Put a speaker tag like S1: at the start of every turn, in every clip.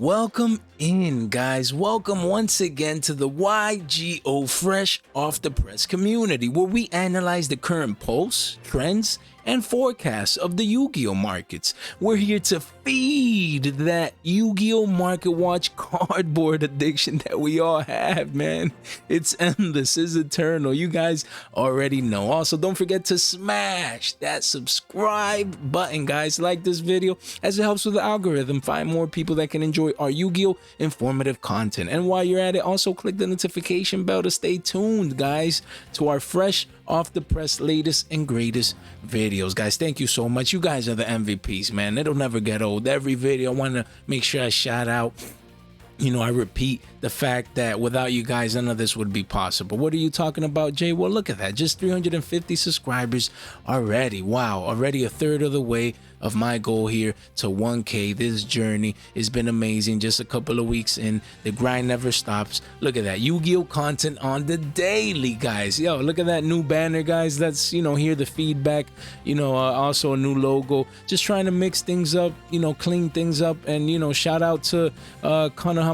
S1: Welcome in, guys. Welcome once again to the Yugioh Fresh Off the Press community, where we analyze the current pulse, trends, and forecasts of the Yu-Gi-Oh markets. We're here to feed that Yu-Gi-Oh market watch cardboard addiction that we all have, man. It's endless, it's eternal. You guys already know. Also, don't forget to smash that subscribe button, guys. Like this video as it helps with the algorithm find more people that can enjoy our Yu-Gi-Oh informative content. And while you're at it, also click the notification bell to stay tuned, guys, to our fresh off the press latest and greatest videos. Guys, thank you so much. You guys are the MVPs, man. It'll never get old. Every video I want to make sure I shout out. I repeat the fact that without you guys, none of this would be possible. What are you talking about, Jay? Well, look at that. Just 350 subscribers already. Wow. Already a third of the way of my goal here to 1K. This journey has been amazing. Just a couple of weeks in. The grind never stops. Look at that. Yu-Gi-Oh content on the daily, guys. Yo, look at that new banner, guys. Let's, hear the feedback. Also a new logo. Just trying to mix things up, clean things up. And, shout out to Konami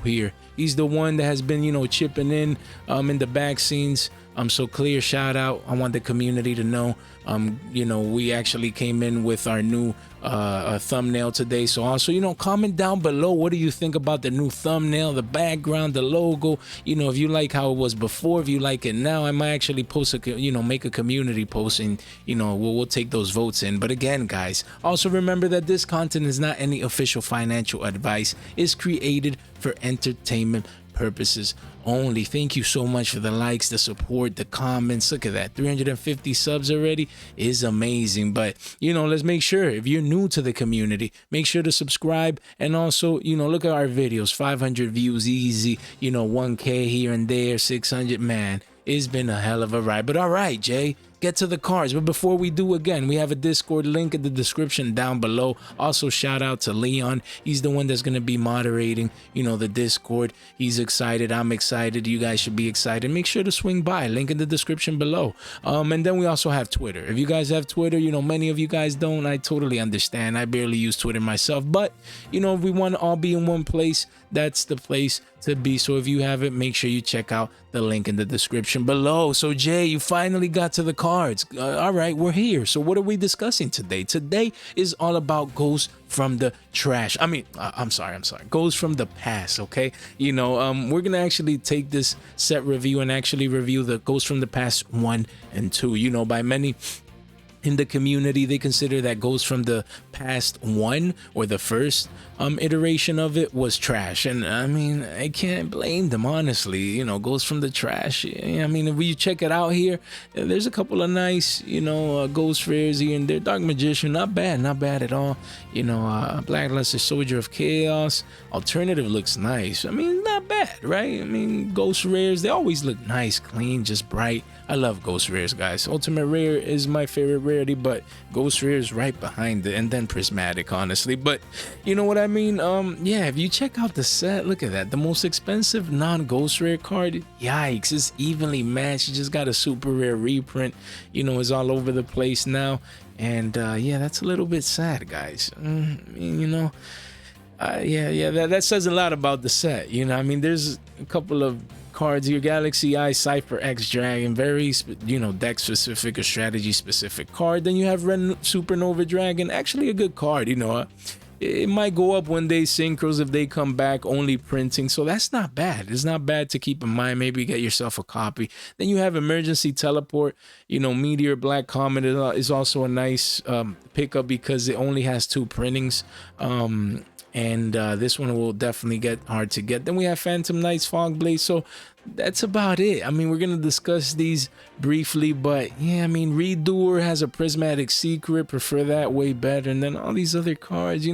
S1: here. He's the one that has been, chipping in the back scenes. So clear shout out. I want the community to know, we actually came in with our new thumbnail today. So also, comment down below. What do you think about the new thumbnail, the background, the logo? If you like how it was before, if you like it now, I might actually post make a community post and, we'll take those votes in. But again, guys, also remember that this content is not any official financial advice. It's created for entertainment purposes only. Thank you so much for the likes, the support, the comments. Look at that, 350 subs already is amazing. But let's make sure, if you're new to the community, make sure to subscribe. And also, look at our videos, 500 views easy, 1K here and there, 600. Man, it's been a hell of a ride. But all right, Jay, get to the cards. But before we do, again, we have a Discord link in the description down below. Also, shout out to Leon. He's the one that's going to be moderating, the Discord. He's excited. I'm excited. You guys should be excited. Make sure to swing by. Link in the description below. And then we also have Twitter. If you guys have Twitter, many of you guys don't. I totally understand. I barely use Twitter myself. But, if we want to all be in one place, that's the place to be. So if you haven't, make sure you check out the link in the description below. So Jay, you finally got to the cards. All right, we're here. So what are we discussing today? Today is all about Ghosts from the Trash. I'm sorry. Ghosts from the Past, okay? We're going to actually take this set review and actually review the Ghosts from the Past 1 and 2. By many in the community, they consider that Ghosts from the Past 1, or the first iteration of it, was trash. And I can't blame them, honestly. Ghosts from the Trash. If you check it out here, there's a couple of nice, ghost rares here and there. Dark Magician, not bad at all. Blackluster Soldier of Chaos. Alternative looks nice. Not bad, right? Ghost rares, they always look nice, clean, just bright. I love ghost rares, guys. Ultimate Rare is my favorite rarity, but ghost rare is right behind it, and then Prismatic, honestly. But you know what I mean? Yeah, if you check out the set, look at that. The most expensive non-ghost rare card, yikes, it's evenly matched. You just got a super rare reprint. It's all over the place now. And yeah, that's a little bit sad, guys. Yeah, that says a lot about the set. There's a couple of cards here. Galaxy Eye, Cypher X Dragon, very deck specific or strategy specific card. Then you have Red Supernova Dragon, actually a good card. It might go up one day, synchros, if they come back, only printing, so that's not bad. It's not bad to keep in mind. Maybe get yourself a copy. Then you have Emergency Teleport. Meteor Black Comet is also a nice pickup because it only has 2 printings. And this one will definitely get hard to get. Then we have Phantom Knights, Fog Blade. So that's about it. we're going to discuss these briefly, but yeah, Redoer has a Prismatic Secret. Prefer that way better. And then all these other cards,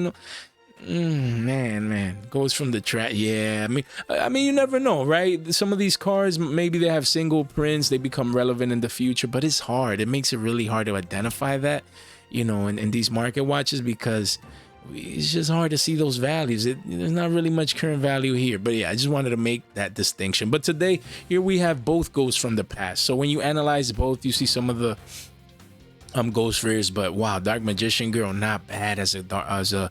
S1: man, Goes from the Trash. Yeah, you never know, right? Some of these cards, maybe they have single prints, they become relevant in the future, but it's hard. It makes it really hard to identify that, in these market watches, because it's just hard to see those values. There's not really much current value here. But yeah, I just wanted to make that distinction. But today, here we have both Ghosts from the Past. So when you analyze both, you see some of the ghost rares, but wow, Dark Magician Girl not bad as a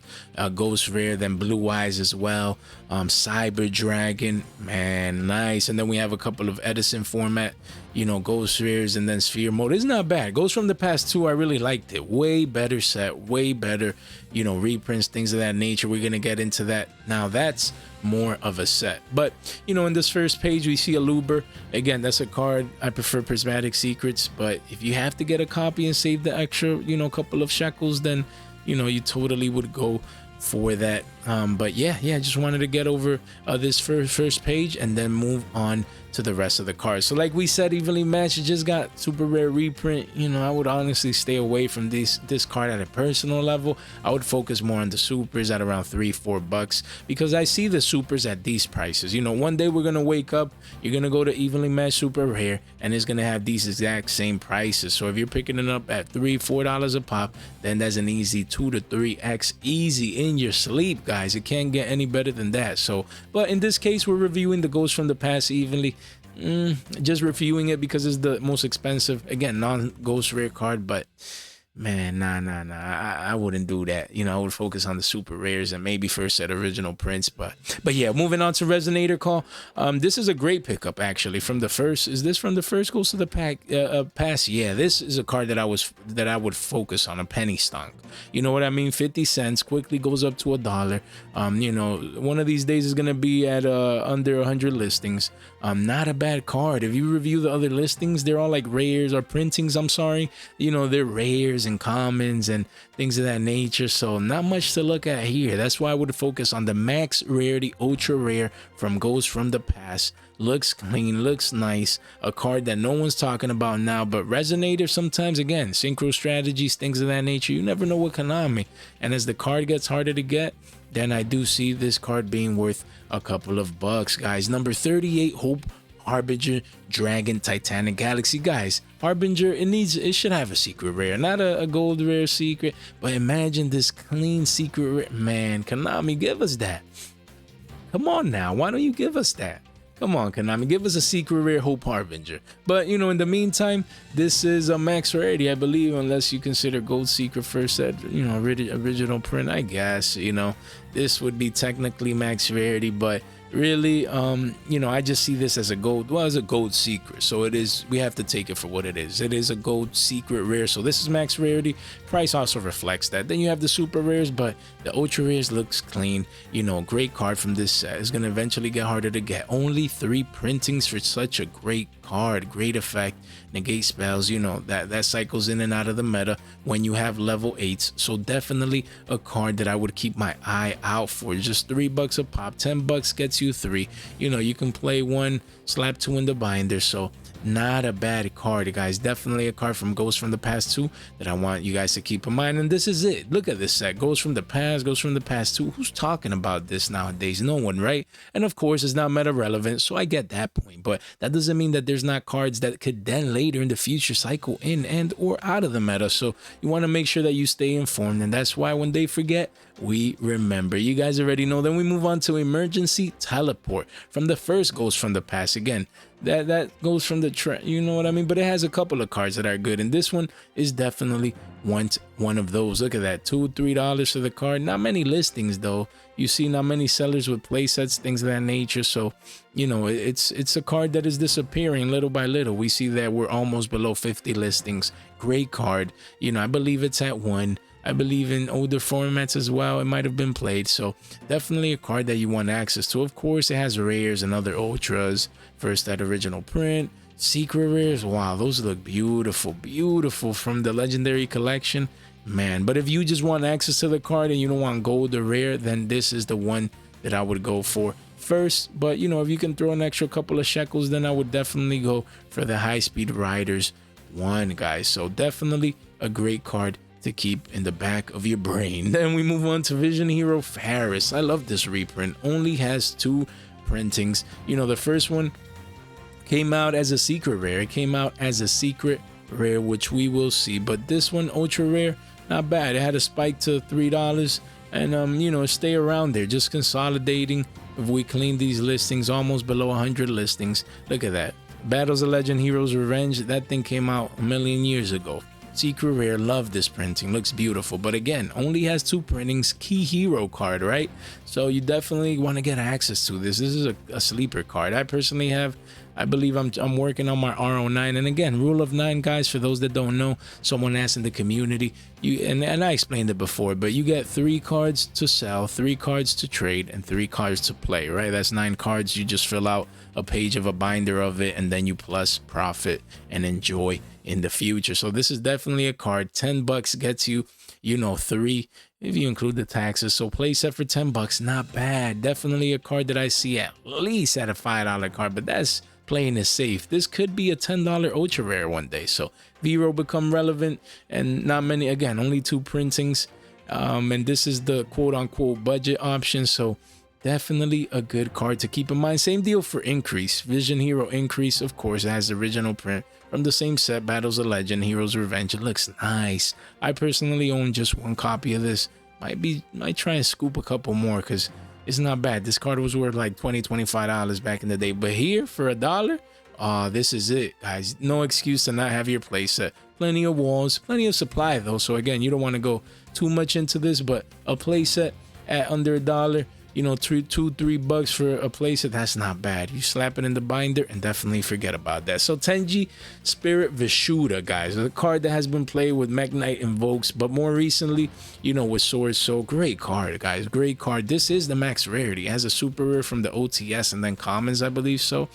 S1: ghost rare. Then Blue Eyes as well. Cyber Dragon, man, nice. And then we have a couple of Edison format, you know, ghost rares, and then Sphere Mode. It's not bad. Ghosts from the Past 2, I really liked it. Way better set, way better, you know, reprints, things of that nature. We're gonna get into that now. That's more of a set. But you know, in this first page we see a Luber. Again, that's a card I prefer. Prismatic Secrets, but if you have to get a copy and save the extra, you know, couple of shekels, then you know, you totally would go for that. But yeah, I just wanted to get over this first page and then move on to the rest of the cards. So like we said, Evenly Matched just got super rare reprint. You know, I would honestly stay away from this card at a personal level. I would focus more on the supers at around $3-4 because I see the supers at these prices. You know, one day we're gonna wake up, you're gonna go to Evenly Matched super rare, and it's gonna have these exact same prices. So if you're picking it up at $3-4 a pop, then that's an easy 2 to 3x easy in your sleep, guys. It can't get any better than that. So, but in this case, we're reviewing the Ghosts from the Past Evenly. Just reviewing it because it's the most expensive, again, non-ghost rare card. But man, nah, I wouldn't do that. You know, I would focus on the super rares and maybe first set original prints. But yeah, moving on to Resonator Call. This is a great pickup actually from the first. Is this from the first Ghost of the Past? Yeah, this is a card that I would focus on, a penny stonk. You know what I mean? 50 cents quickly goes up to $1. You know, one of these days is gonna be at under 100 listings. Not a bad card. If you review the other listings, they're all like rares or printings. I'm sorry. You know, they're rares and commons and things of that nature, so not much to look at here. That's why I would focus on the max rarity ultra rare from Ghosts from the Past. Looks clean, looks nice, a card that no one's talking about now. But Resonator, sometimes, again, synchro strategies, things of that nature, you never know with Konami. And as the card gets harder to get, then I do see this card being worth a couple of bucks, guys. Number 38, Hope Harbinger Dragon Titanic Galaxy. Guys, Harbinger, it should have a secret rare, not a gold rare secret, but imagine this clean secret rare. Man, Konami, give us that. Come on now, why don't you give us that? Come on, Konami, give us a secret rare Hope Harbinger. But you know, in the meantime, this is a max rarity, I believe, unless you consider Gold Secret first set, you know, original print, I guess. You know, this would be technically max rarity, but really, you know, I just see this as a gold, well, as a gold secret. So it is, we have to take it for what it is. It is a gold secret rare. So this is max rarity. Price also reflects that. Then you have the super rares, but the ultra rares looks clean. You know, great card from this set. It's going to eventually get harder to get. Only 3 printings for such a great card. Great effect. Negate spells, you know, that cycles in and out of the meta when you have level 8s. So definitely a card that I would keep my eye out for. Just $3 a pop. $10 gets you 3. You know, you can play 1, slap 2 in the binder. So not a bad card, guys. Definitely a card from Ghosts from the Past 2 that I want you guys to keep in mind. And this is it. Look at this set. Ghosts from the Past, Ghosts from the Past 2. Who's talking about this nowadays? No one, right? And of course, it's not meta relevant, so I get that point. But that doesn't mean that there's not cards that could then later in the future cycle in and or out of the meta. So you want to make sure that you stay informed, and that's why when they forget, we remember. You guys already know. Then we move on to Emergency Teleport from the first Ghost from the Past. Again, that goes from the trend, you know what I mean? But it has a couple of cards that are good, and this one is definitely one of those. Look at that, $2-3 for the card. Not many listings though. You see not many sellers with play sets, things of that nature. So you know, it's a card that is disappearing little by little. We see that we're almost below 50 listings. Great card. You know, I believe it's at 1. I believe in older formats as well. It might have been played. So definitely a card that you want access to. Of course, it has rares and other ultras. First, that original print. Secret rares. Wow, those look beautiful. Beautiful from the legendary collection. Man, but if you just want access to the card and you don't want gold or rare, then this is the one that I would go for first. But you know, if you can throw an extra couple of shekels, then I would definitely go for the High Speed Riders 1, guys. So definitely a great card to keep in the back of your brain. Then we move on to Vision Hero Faris. I love this reprint. Only has 2 printings. You know, the first one came out as a secret rare. It came out as a secret rare, which we will see. But this one, ultra rare, not bad. It had a spike to $3, and you know, stay around there, just consolidating. If we clean these listings, almost below 100 listings. Look at that. Battles of Legend Heroes Revenge. That thing came out a million years ago. Secret rare, love this printing, looks beautiful, but again, only has 2 printings. Key hero card, right? So you definitely want to get access to this. This is a sleeper card. I personally have, I believe I'm working on my RO9. And again, rule of 9, guys, for those that don't know, someone asked in the community, and I explained it before, but you get 3 cards to sell, 3 cards to trade, and 3 cards to play, right? That's 9 cards. You just fill out a page of a binder of it, and then you plus profit and enjoy in the future. So this is definitely a card. $10 gets you, you know, 3 if you include the taxes. So play set for $10, not bad. Definitely a card that I see at least at a $5 card, but that's playing is safe. This could be a $10 ultra rare one day. So Vero become relevant, and not many, again, only 2 printings, and this is the quote-unquote budget option. So definitely a good card to keep in mind. Same deal for Increase. Vision Hero Increase, of course, has the original print from the same set, Battles of Legend, Heroes Revenge. It looks nice. I personally own just 1 copy of this. Might try and scoop a couple more because it's not bad. This card was worth like $20-25 back in the day, but here for $1, this is it, guys. No excuse to not have your playset. Plenty of walls, plenty of supply though. So again, you don't want to go too much into this, but a playset at under $1, you know, $2-3 for a playset, that's not bad. You slap it in the binder and definitely forget about that. So Tenji Spirit Vishuda, guys, a card that has been played with Mech Knight Invokes, but more recently, you know, with Sword Soul. Great card, guys, great card. This is the max rarity. It has a super rare from the OTS and then commons, I believe. So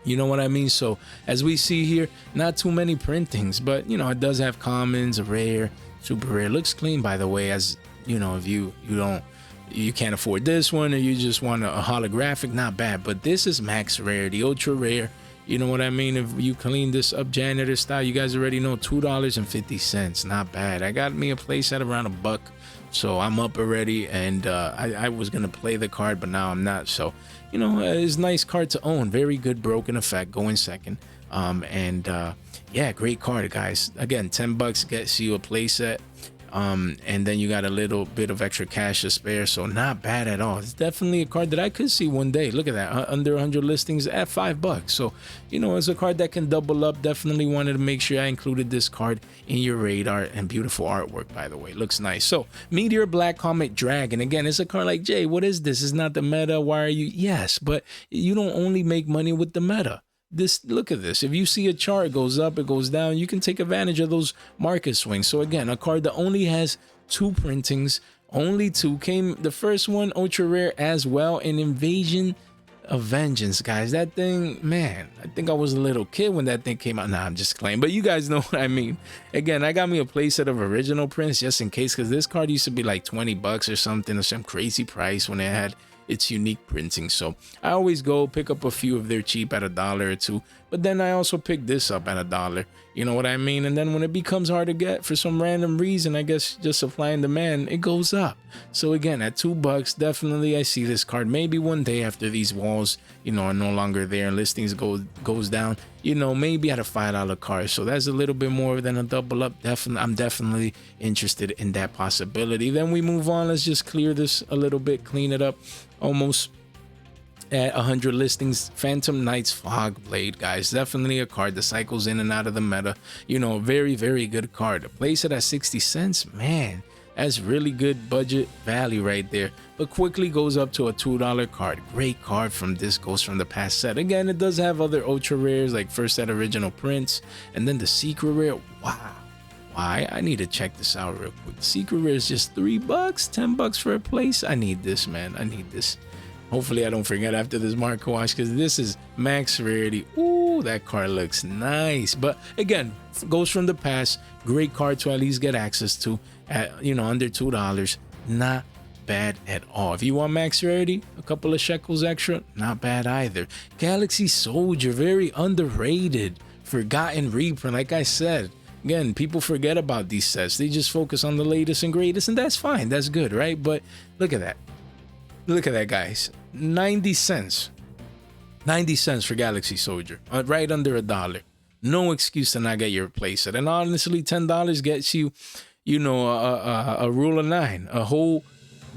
S1: you know what I mean? So as we see here, not too many printings, but you know, it does have commons, a rare, super rare. Looks clean, by the way, as you know, if you can't afford this one, or you just want a holographic, not bad. But this is max rarity, ultra rare. You know what I mean? If you clean this up janitor style, you guys already know, $2.50, not bad. I got me a place at around $1, so I'm up already. And I was gonna play the card, but now I'm not. So you know, it's a nice card to own. Very good broken effect, going second. Yeah, great card, guys. Again, $10 gets you a playset. And then you got a little bit of extra cash to spare, so not bad at all. It's definitely a card that I could see one day. Look at that, under 100 listings at $5. So you know, it's a card that can double up. Definitely wanted to make sure I included this card in your radar. And beautiful artwork, by the way, looks nice. So Meteor Black Comet Dragon, again, it's a card like, Jay, what is this? It's not the meta, why are you? Yes, but you don't only make money with the meta. This, look at this. If you see a chart, it goes up, it goes down, you can take advantage of those market swings. So again, a card that only has 2 printings, only 2. Came the first one ultra rare as well, an Invasion of Vengeance, guys. That thing, man, I think I was a little kid when that thing came out. Nah, I'm just playing, but you guys know what I mean. Again, I got me a playset of original prints just in case, because this card used to be like $20 or something, or some crazy price when it had its unique printing. So I always go pick up a few if they're cheap at $1 or $2, but then I also pick this up at $1. You know what I mean? And then when it becomes hard to get for some random reason, I guess just supply and demand, it goes up. So again, at $2, definitely I see this card. Maybe one day after these walls, you know, are no longer there and listings goes down, you know, maybe at a $5 card. So that's a little bit more than a double up. I'm definitely interested in that possibility. Then we move on. Let's just clear this a little bit, clean it up. Almost at 100 listings, Phantom Knight's Fog Blade, guys. Definitely a card that cycles in and out of the meta. You know, very, very good card. To place it at 60 cents, man, that's really good budget value right there. But quickly goes up to a $2 card. Great card from this Ghost from the Past set. Again, it does have other ultra rares, like first set original prints, and then the secret rare. Wow. Why? I need to check this out real quick. Secret rare is just $3, $10 for a place. I need this, man. I need this. Hopefully I don't forget after this market wash, because this is max rarity. Ooh, that card looks nice. But again, Ghost from the Past, great card to at least get access to at, you know, under $2. Not bad at all. If you want max rarity, a couple of shekels extra, not bad either. Galaxy Soldier, very underrated, forgotten reprint. Like I said, again, people forget about these sets. They just focus on the latest and greatest, and that's fine. That's good, right? But look at that. Look at that, guys. 90 cents. 90 cents for Galaxy Soldier. Right under $1. No excuse to not get your playset. And honestly, $10 gets you, you know, a rule of 9. A whole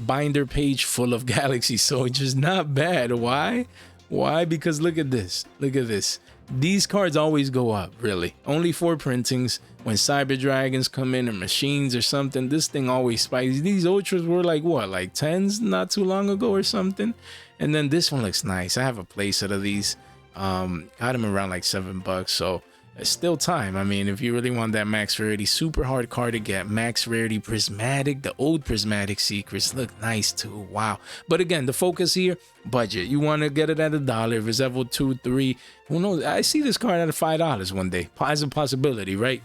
S1: binder page full of Galaxy Soldiers. Not bad. Why? Why? Because look at this. Look at this. these cards always go up, really. Only 4 printings. When Cyber Dragons come in or machines or something, this thing always spikes. These ultras were like what, like 10s not too long ago or something. And then this one looks nice. I have a playset of these. Got them around like $7, so it's still time. I mean, if you really want that max rarity, super hard card to get. Max rarity prismatic. The old prismatic secrets look nice too. Wow. But again, the focus here, budget. You want to get it at $1. If it's level 2, 3, who knows? I see this card at $5 one day as a possibility, right?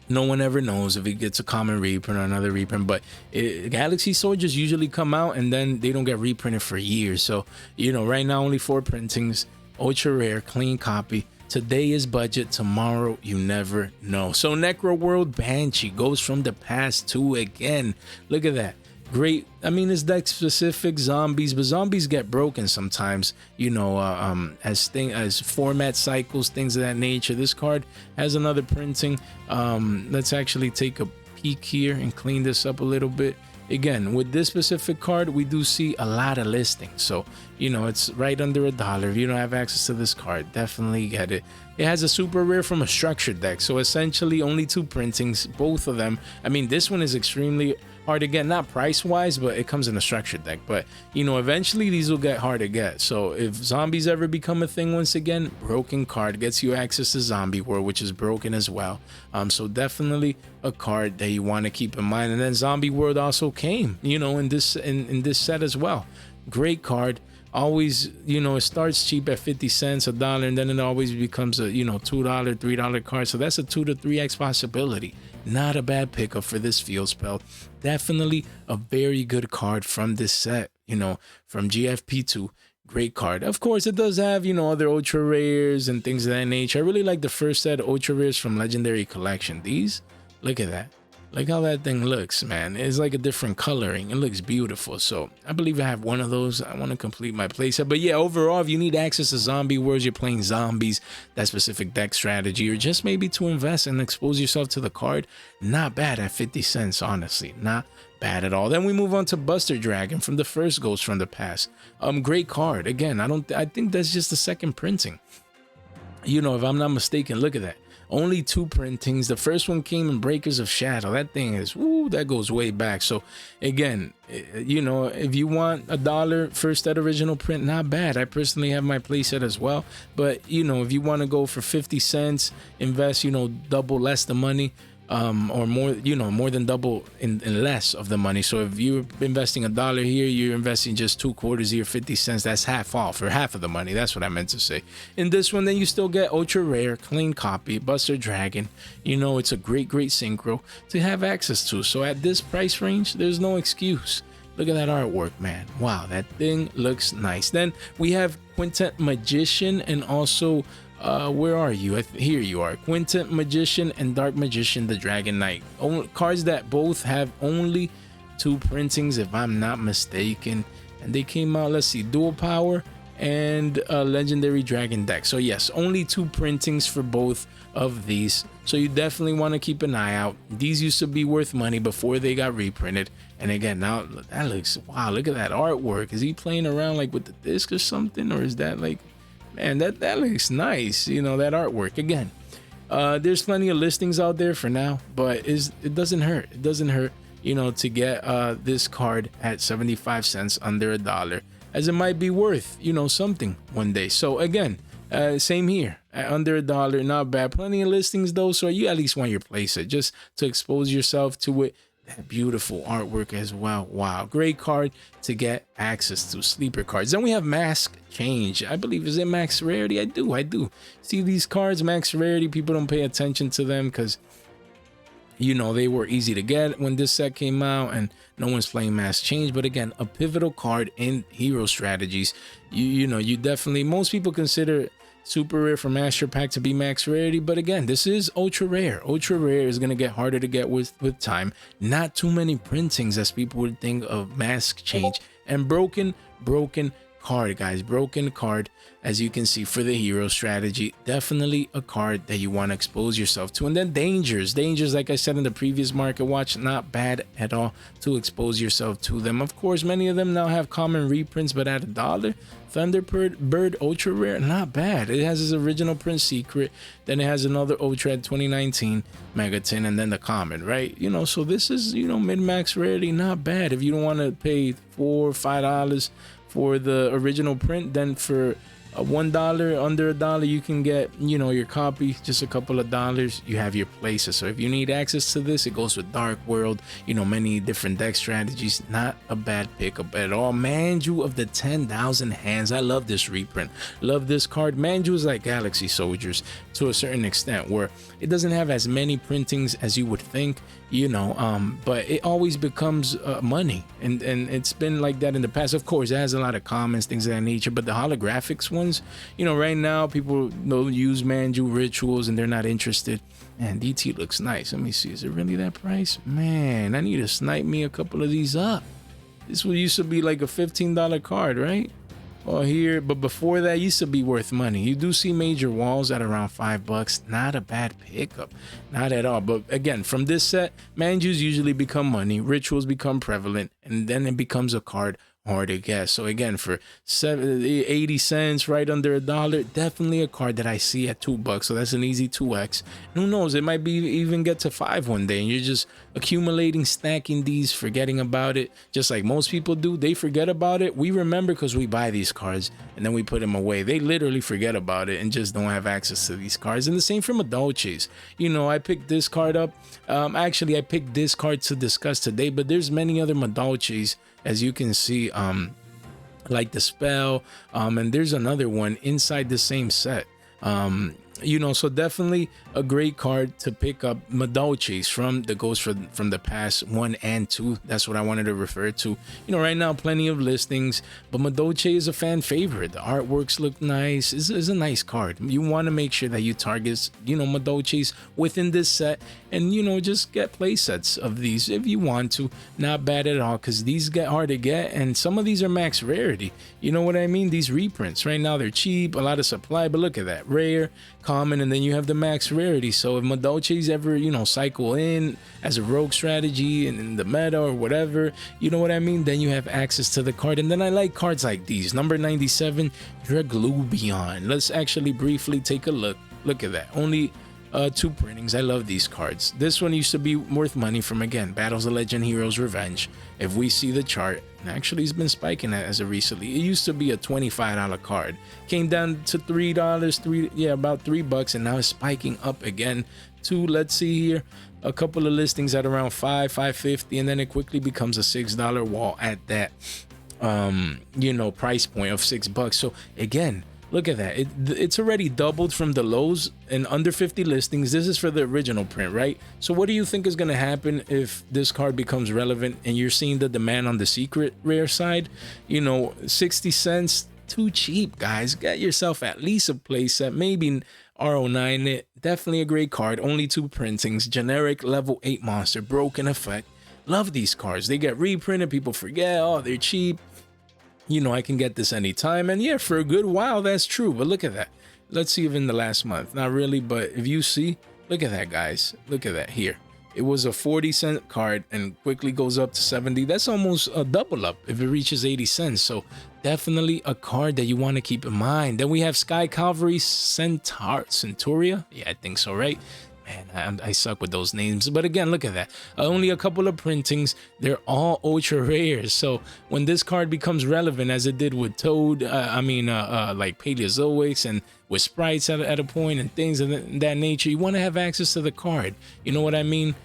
S1: No one ever knows if it gets a common reprint or another reprint, but Galaxy Soldiers usually come out and then they don't get reprinted for years. So, you know, right now only 4 printings, ultra rare, clean copy. Today is budget, tomorrow you never know. So Necro World Banshee goes from the past to again. Look at that. Great. I mean, it's deck specific zombies, but zombies get broken sometimes, you know, as format cycles, things of that nature. This card has another printing. Let's actually take a peek here and clean this up a little bit. Again, with this specific card, we do see a lot of listings. So, you know, it's right under $1. If you don't have access to this card, definitely get it. It has a super rare from a structured deck. So essentially only 2 printings, both of them. I mean, this one is extremely hard to get, not price wise, but it comes in a structured deck. But, you know, eventually these will get hard to get. So if zombies ever become a thing once again, broken card gets you access to Zombie World, which is broken as well. So definitely a card that you want to keep in mind. And then Zombie World also came, you know, in this set as well. Great card. Always, you know, it starts cheap at 50 cents, $1, and then it always becomes a, you know, $2, $3 card. So that's a 2 to 3x possibility. Not a bad pickup for this field spell. Definitely a very good card from this set, you know, from GFP2. Great card. Of course, it does have, you know, other ultra rares and things of that nature. I really like the first set of ultra rares from Legendary Collection. These, look at that. Look how that thing looks, man. It's like a different coloring. It looks beautiful. So I believe I have one of those. I want to complete my playset. But yeah, overall, if you need access to zombie worlds, you're playing zombies, that specific deck strategy, or just maybe to invest and expose yourself to the card, not bad at 50 cents, honestly. Not bad at all. Then we move on to Buster Dragon from the first Ghost from the Past. Great card. Again, I think that's just the second printing. You know, if I'm not mistaken, look at that. Only 2 printings. The first one came in Breakers of Shadow. That thing is, woo, that goes way back. So again, you know, if you want $1 first set original print, not bad. I personally have my playset as well. But, you know, if you want to go for 50 cents, invest, you know, double less the money, or more, you know, more than double in less of the money. So if you're investing $1 here, you're investing just 2 quarters here, 50 cents. That's half off, or half of the money. That's what I meant to say. In this one, then you still get ultra rare, clean copy, Buster Dragon. You know, it's a great synchro to have access to. So at this price range, there's no excuse. Look at that artwork, man. Wow, that thing looks nice. Then we have Quintet Magician, and also where are you? Here you are. Quintet Magician and Dark Magician, the Dragon Knight. Cards that both have only 2 printings, if I'm not mistaken. And they came out, let's see, Dual Power and Legendary Dragon deck. So yes, only 2 printings for both of these. So you definitely want to keep an eye out. These used to be worth money before they got reprinted. And again, now that looks, wow, look at that artwork. Is he playing around like with the disc or something? Or is that like, man, that looks nice, you know, that artwork. Again, there's plenty of listings out there for now, but it doesn't hurt. It doesn't hurt, you know, to get this card at 75 cents, under $1, as it might be worth, you know, something one day. So again, same here, at under $1, not bad. Plenty of listings though, so you at least want your playset just to expose yourself to it. That beautiful artwork as well. Wow, great card to get access to. Sleeper cards. Then we have Mask Change. I believe, is it max rarity? I do see these cards max rarity. People don't pay attention to them because, you know, they were easy to get when this set came out and no one's playing Mask Change. But again, a pivotal card in hero strategies. You know, you definitely, most people consider super rare for Master Pack to be max rarity, but again, this is ultra rare. Ultra rare is going to get harder to get with time. Not too many printings as people would think of Mask Change. And broken card, guys. Broken card, as you can see, for the hero strategy. Definitely a card that you want to expose yourself to. And then dangers, like I said in the previous market watch, not bad at all to expose yourself to them. Of course, many of them now have common reprints, but at $1. Thunderbird ultra rare, not bad. It has its original print secret, then it has another ultra at 2019 Megaton, and then the Comet, right? You know, so this is, you know, mid-max rarity, not bad. If you don't want to pay $4 or $5 for the original print, then for $1, under $1, you can get, you know, your copy, just a couple of dollars, you have your places. So if you need access to this, it goes with Dark World, you know, many different deck strategies. Not a bad pickup at all. Manju of the 10,000 hands, I love this reprint, love this card. Manju is like Galaxy Soldiers to a certain extent, where it doesn't have as many printings as you would think, you know, but it always becomes money, and it's been like that in the past. Of course, it has a lot of comments, things of that nature, but the holographics ones, you know, right now people don't use Manju rituals and they're not interested. And DT looks nice. Let me see, is it really that price? Man, I need to snipe me a couple of these up. This one used to be like a $15 card, right? Or here, but before that used to be worth money. You do see major walls at around $5. Not a bad pickup, not at all. But again, from this set, Manjus usually become money, rituals become prevalent, and then it becomes a card hard to guess. So again, for 80 cents, right under $1, definitely a card that I see at $2. So that's an easy 2x. And who knows, it might be even get to 5 one day, and you're just accumulating, stacking these, forgetting about it, just like most people do. They forget about it. We remember because we buy these cards and then we put them away. They literally forget about it and just don't have access to these cards. And the same for Madochis. You know, I picked this card up. Actually, I picked this card to discuss today, but there's many other Madochis, as you can see, like the spell, and there's another one inside the same set. You know, so definitely a great card to pick up. Madochis from the Ghost from the Past 1 and 2. That's what I wanted to refer to. You know, right now plenty of listings, but Madochi is a fan favorite. The artworks look nice. It's a nice card. You want to make sure that you target, you know, Madochis within this set, and you know, just get play sets of these if you want to. Not bad at all, because these get hard to get, and some of these are max rarity. You know what I mean? These reprints right now, they're cheap, a lot of supply, but look at that, rare, common, and then you have the max rarity. So if Madochi's ever, you know, cycle in as a rogue strategy and in the meta or whatever, you know what I mean, then you have access to the card. And then I like cards like these. Number 97, Draglubion. Let's actually briefly take a look. Look at that, only 2 printings. I love these cards. This one used to be worth money from, again, Battles of Legend Heroes Revenge. If we see the chart, and actually it's been spiking as of recently. It used to be a $25 card, came down to $3, about $3, and now it's spiking up again to, let's see here, a couple of listings at around $5.50, and then it quickly becomes a $6 wall at that you know, price point of $6. So again, look at that. It's already doubled from the lows and under 50 listings. This is for the original print, right? So what do you think is going to happen if this card becomes relevant and you're seeing the demand on the secret rare side? You know, 60 cents, too cheap, guys. Get yourself at least a playset, maybe RO9 it. Definitely a great card. Only 2 printings. Generic level 8 monster. Broken effect. Love these cards. They get reprinted. People forget. Oh, they're cheap. You know, I can get this anytime. And yeah, for a good while, that's true. But look at that. Let's see if in the last month. Not really, but if you see, look at that, guys. Look at that here. It was a 40-cent card and quickly goes up to 70. That's almost a double up if it reaches 80 cents. So definitely a card that you want to keep in mind. Then we have Calvary Centauria. Yeah, I think so, right? Man, I suck with those names. But again, look at that. Only a couple of printings. They're all ultra rares. So when this card becomes relevant, as it did with Toad, like Paleozoics, and with sprites at a point and things of that nature, you want to have access to the card. You know what I mean?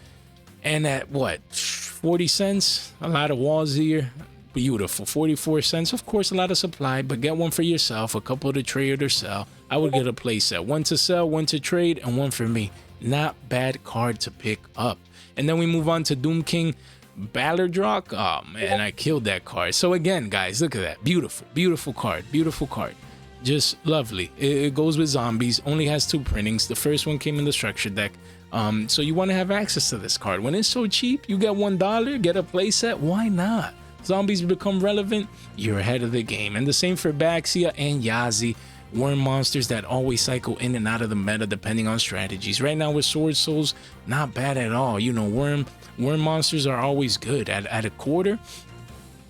S1: And at what, 40 cents? A lot of walls here. Beautiful. 44 cents. Of course, a lot of supply, but get one for yourself, a couple to trade or sell. I would get a play set. One to sell, one to trade, and one for me. Not bad card to pick up. And then we move on to Doom King Ballardrock. Oh man, I killed that card. So again, guys, look at that. Beautiful, beautiful card. Beautiful card. Just lovely. It goes with zombies. Only has 2 printings. The first one came in the structure deck. So you want to have access to this card. When it's so cheap, you get $1, get a playset. Why not? zombies become relevant, you're ahead of the game. And the same for Baxia and Yazi, worm monsters that always cycle in and out of the meta depending on strategies. Right now with Sword Souls, not bad at all. You know, worm monsters are always good at a quarter.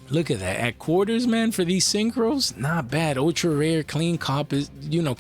S1: Look at that, at quarters, man, for these synchros, not bad. Ultra rare, clean copies, you know,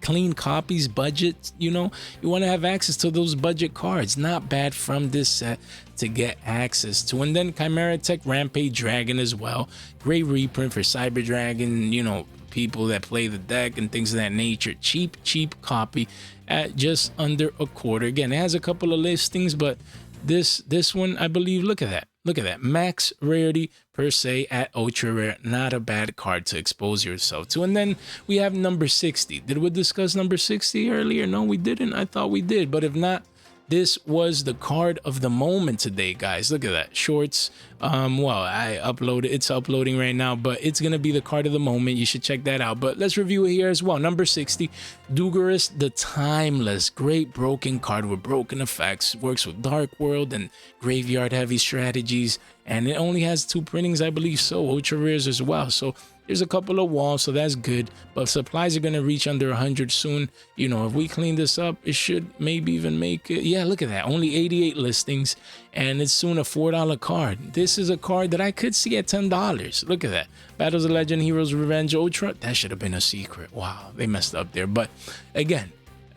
S1: clean copies, budget, you know, you want to have access to those budget cards. Not bad from this set to get access to. And then Chimera Tech Rampage Dragon as well. Great reprint for Cyber Dragon, you know, people that play the deck and things of that nature. Cheap copy at just under a quarter. Again, it has a couple of listings, but this one, I believe, look at that, max rarity per se at ultra rare. Not a bad card to expose yourself to. And then we have number 60. Did we discuss number 60 earlier? No, we didn't. I thought we did, but if not, this was the card of the moment today, guys. Look at that, shorts. Well, I uploaded, it's uploading right now, but it's gonna be the card of the moment. You should check that out. But let's review it here as well. Number 60, Dugarus the Timeless. Great broken card with broken effects. Works with Dark World and graveyard heavy strategies, and it only has 2 printings, I believe, so ultra rares as well. So there's a couple of walls, so that's good, but supplies are gonna reach under 100 soon. You know, if we clean this up, it should maybe even make it. Yeah, look at that, only 88 listings, and it's soon a $4 card. This is a card that I could see at $10. Look at that, Battles of Legend, Heroes Revenge Ultra. That should have been a secret. Wow, they messed up there. But again,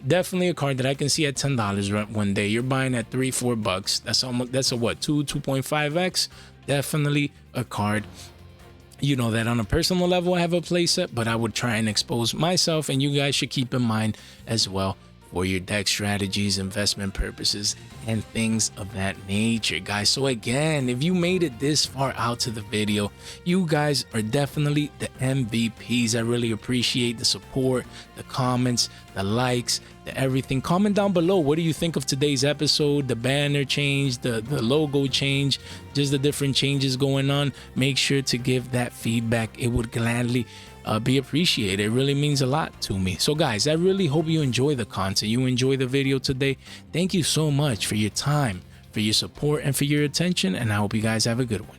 S1: definitely a card that I can see at $10 one day. You're buying at $3-4. That's almost, that's a what, 2.5x. Definitely a card, you know, that on a personal level I have a playset, but I would try and expose myself, and you guys should keep in mind as well for your deck strategies, investment purposes, and things of that nature, guys. So again, if you made it this far out to the video, you guys are definitely the MVPs. I really appreciate the support, the comments, the likes, the everything. Comment down below, what do you think of today's episode? The banner change, the logo change, just the different changes going on. Make sure to give that feedback. It would gladly be appreciated. It really means a lot to me. So guys, I really hope you enjoy the content, you enjoy the video today. Thank you so much for your time, for your support, and for your attention, and I hope you guys have a good one.